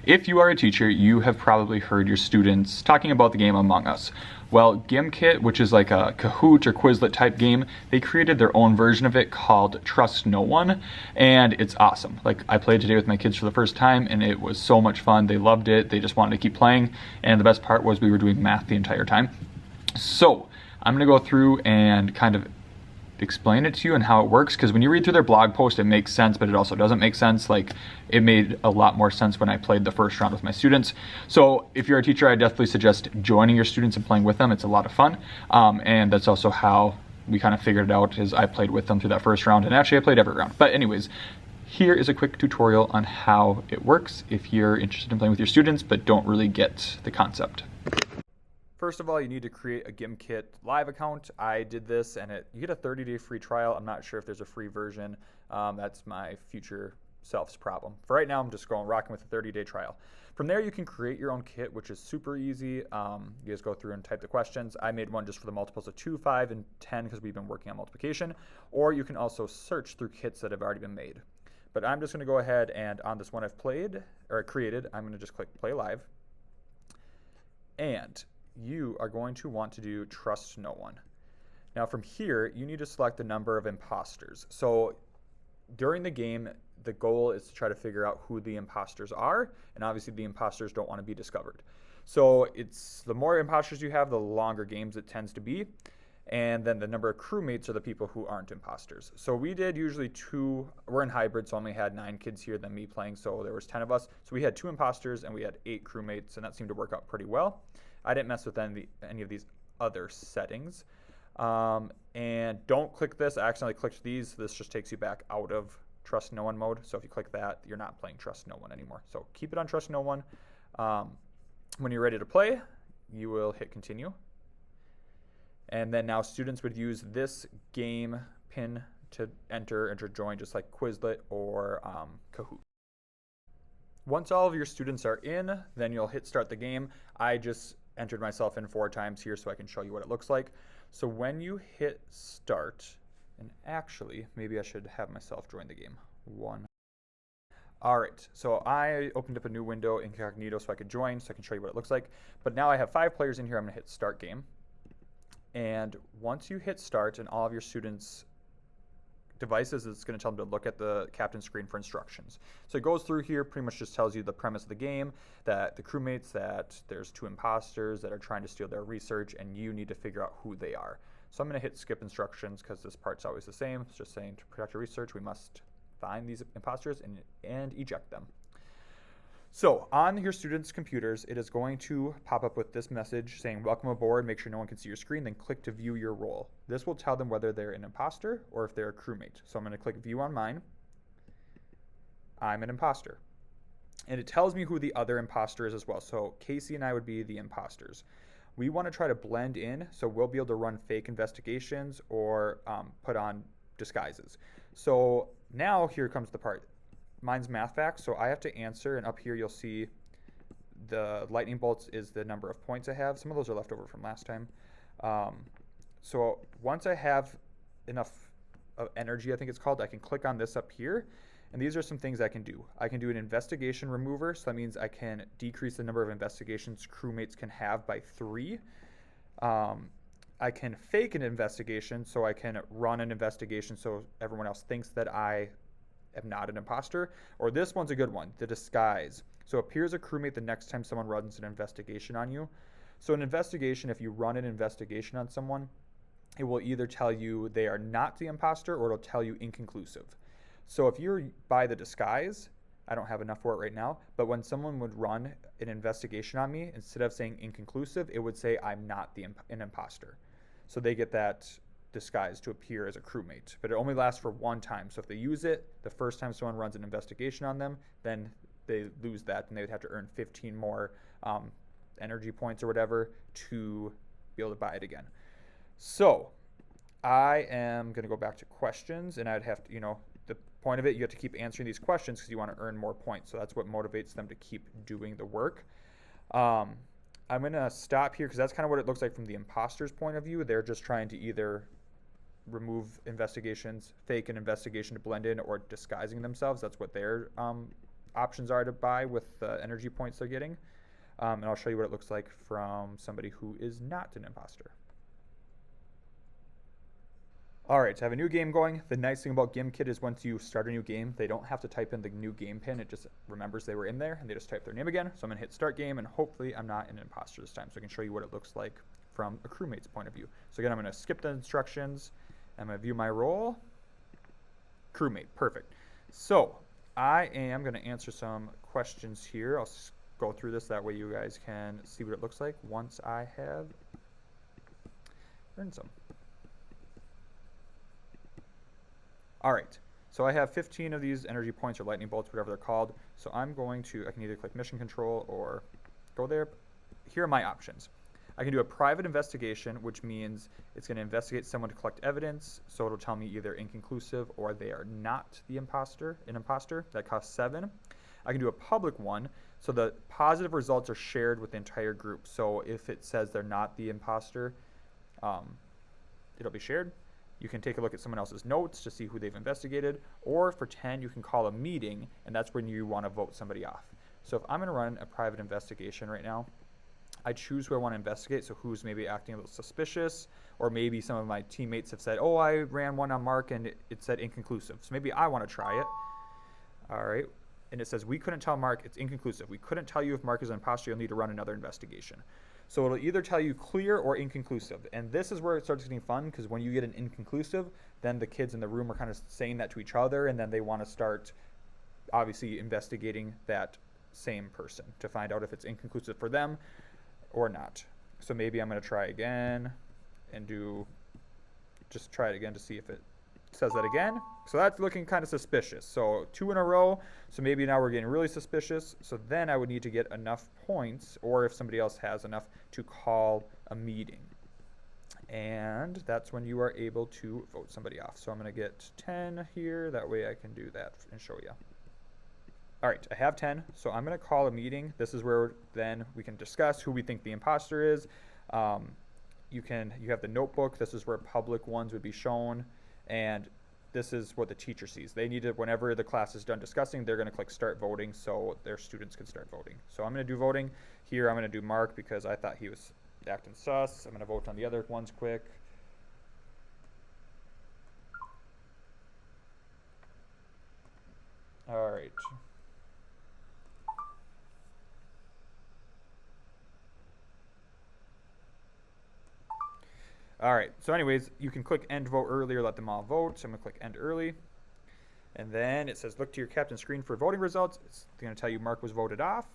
If you are a teacher, you have probably heard your students talking about the game Among Us. Well, Gimkit, which is like a Kahoot or Quizlet type game, they created their own version of it called Trust No One, and it's awesome. Like, I played today with my kids for the first time, and it was so much fun. They loved it. They just wanted to keep playing, and the best part was we were doing math the entire time. So, I'm going to go through and kind of explain it to you and how it works, because when you read through their blog post it makes sense, but it also doesn't make sense. Like, it made a lot more sense when I played the first round with my students. So if you're a teacher, I definitely suggest joining your students and playing with them. It's a lot of fun, and that's also how we kind of figured it out, is I played with them through that first round, and actually I played every round. But anyways, here is a quick tutorial on how it works if you're interested in playing with your students but don't really get the concept. First of all, you need to create a Gimkit live account. I did this, and you get a 30-day free trial. I'm not sure if there's a free version. That's my future self's problem. For right now, I'm just rocking with a 30-day trial. From there, you can create your own kit, which is super easy. You just go through and type the questions. I made one just for the multiples of 2, 5, and 10 because we've been working on multiplication. Or you can also search through kits that have already been made. But I'm just going to go ahead and on this one I've created, I'm going to just click Play Live. And you are going to want to do Trust No One. Now from here, you need to select the number of imposters. So during the game, the goal is to try to figure out who the imposters are, and obviously the imposters don't want to be discovered. So it's the more imposters you have, the longer games it tends to be, and then the number of crewmates are the people who aren't imposters. So we did usually 2, we're in hybrid, so I only had 9 kids here than me playing, so there was 10 of us. So we had 2 imposters and we had 8 crewmates, and that seemed to work out pretty well. I didn't mess with any of these other settings. And don't click this. I accidentally clicked these. This just takes you back out of Trust No One mode. So if you click that, you're not playing Trust No One anymore. So keep it on Trust No One. When you're ready to play, you will hit continue. And then now students would use this game pin to enter and to join, just like Quizlet or Kahoot. Once all of your students are in, then you'll hit start the game. I just entered myself in 4 times here so I can show you what it looks like. So when you hit start, and actually maybe I should have myself join the game. 1. All right, so I opened up a new window incognito so I could join, so I can show you what it looks like. But now I have 5 players in here. I'm gonna hit start game. And once you hit start and all of your students' devices, it's going to tell them to look at the captain screen for instructions. So it goes through here, pretty much just tells you the premise of the game, that the crewmates, that there's 2 imposters that are trying to steal their research, and you need to figure out who they are. So I'm going to hit skip instructions because this part's always the same. It's just saying to protect your research, we must find these imposters and eject them. So on your students' computers, it is going to pop up with this message saying, welcome aboard, make sure no one can see your screen, then click to view your role. This will tell them whether they're an imposter or if they're a crewmate. So I'm going to click view on mine. I'm an imposter. And it tells me who the other imposter is as well. So Casey and I would be the imposters. We want to try to blend in, so we'll be able to run fake investigations or put on disguises. So now here comes the part. Mine's math facts, so I have to answer, and up here you'll see the lightning bolts is the number of points I have. Some of those are left over from last time. So once I have enough of energy, I think it's called, I can click on this up here, and these are some things I can do. I can do an investigation remover, so that means I can decrease the number of investigations crewmates can have by 3. I can fake an investigation, so I can run an investigation so everyone else thinks that I am not an imposter. Or this one's a good one, the disguise. So appear as a crewmate the next time someone runs an investigation on you. So an investigation, if you run an investigation on someone, it will either tell you they are not the imposter or it'll tell you inconclusive. So if you're by the disguise, I don't have enough for it right now, but when someone would run an investigation on me, instead of saying inconclusive, it would say I'm not an imposter. So they get that disguise to appear as a crewmate, but it only lasts for 1 time. So if they use it the first time someone runs an investigation on them, then they lose that, and they would have to earn 15 more energy points or whatever to be able to buy it again. So I am going to go back to questions, and I'd have to, the point of it, you have to keep answering these questions because you want to earn more points. So that's what motivates them to keep doing the work. I'm going to stop here because that's kind of what it looks like from the imposter's point of view. They're just trying to either remove investigations, fake an investigation to blend in, or disguising themselves. That's what they're options are to buy with the energy points they're getting. And I'll show you what it looks like from somebody who is not an imposter. Alright, so I have a new game going. The nice thing about Gimkit is once you start a new game, they don't have to type in the new game pin. It just remembers they were in there, and they just type their name again. So I'm going to hit start game, and hopefully I'm not an imposter this time, so I can show you what it looks like from a crewmate's point of view. So again, I'm going to skip the instructions. I'm going to view my role. Crewmate, perfect. So I am going to answer some questions here. I'll go through this, that way you guys can see what it looks like once I have earned some. All right, so I have 15 of these energy points or lightning bolts, whatever they're called. So I'm going to, I can either click mission control or go there. Here are my options. I can do a private investigation, which means it's going to investigate someone to collect evidence. So it'll tell me either inconclusive or they are not the imposter, an imposter. That costs 7. I can do a public one. So the positive results are shared with the entire group. So if it says they're not the imposter, it'll be shared. You can take a look at someone else's notes to see who they've investigated, or for 10, you can call a meeting, and that's when you want to vote somebody off. So if I'm going to run a private investigation right now, I choose who I want to investigate, so who's maybe acting a little suspicious, or maybe some of my teammates have said, oh, I ran one on Mark and it said inconclusive, so maybe I want to try it. All right, and it says we couldn't tell Mark, it's inconclusive. We couldn't tell you if Mark is an imposter, you'll need to run another investigation. So it'll either tell you clear or inconclusive. And this is where it starts getting fun, because when you get an inconclusive, then the kids in the room are kind of saying that to each other, and then they want to start obviously investigating that same person to find out if it's inconclusive for them or not. So maybe I'm going to try again and just try it again to see if it says that again. So that's looking kind of suspicious. So 2 in a row. So maybe now we're getting really suspicious. So then I would need to get enough points, or if somebody else has enough, to call a meeting. And that's when you are able to vote somebody off. So I'm going to get 10 here. That way I can do that and show you. All right, I have 10. So I'm going to call a meeting. This is where then we can discuss who we think the imposter is. You have the notebook. This is where public ones would be shown. And this is what the teacher sees. They need to, whenever the class is done discussing, they're going to click start voting so their students can start voting. So I'm going to do voting. Here I'm going to do Mark because I thought he was acting sus. I'm going to vote on the other ones quick. All right. All right, so anyways, you can click end vote early or let them all vote. So I'm gonna click end early. And then it says look to your captain screen for voting results. It's gonna tell you Mark was voted off.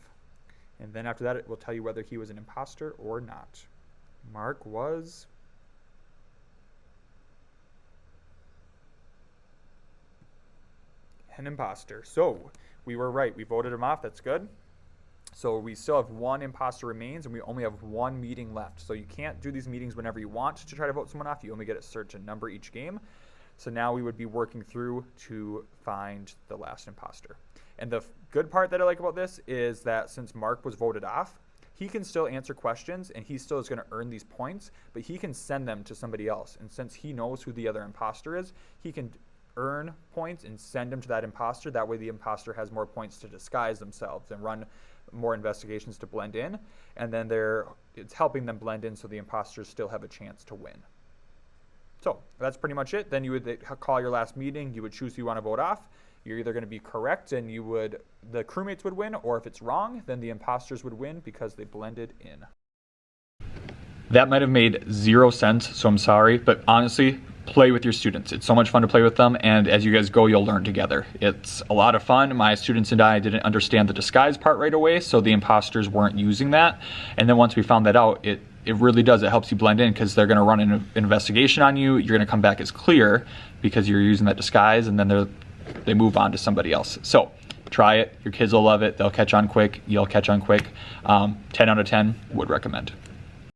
And then after that, it will tell you whether he was an imposter or not. Mark was an imposter. So we were right, we voted him off, that's good. So we still have 1 imposter remains, and we only have 1 meeting left. So you can't do these meetings whenever you want to try to vote someone off. You only get a certain number each game. So now we would be working through to find the last imposter. And the good part that I like about this is that since Mark was voted off, he can still answer questions, and he still is going to earn these points, but he can send them to somebody else. And since he knows who the other imposter is, he can earn points and send them to that imposter. That way the imposter has more points to disguise themselves and run more investigations to blend in, and then it's helping them blend in so the imposters still have a chance to win. So that's pretty much it. Then you would call your last meeting. You would choose who you want to vote off. You're either going to be correct and the crewmates would win, or if it's wrong, then the imposters would win because they blended in. That might have made 0 sense, so I'm sorry, but honestly, play with your students. It's so much fun to play with them, and as you guys go, you'll learn together. It's a lot of fun. My students and I didn't understand the disguise part right away, so the imposters weren't using that. And then once we found that out, it really does. It helps you blend in because they're going to run an investigation on you. You're going to come back as clear because you're using that disguise, and then they move on to somebody else. So try it. Your kids will love it. They'll catch on quick. You'll catch on quick. 10 out of 10 would recommend.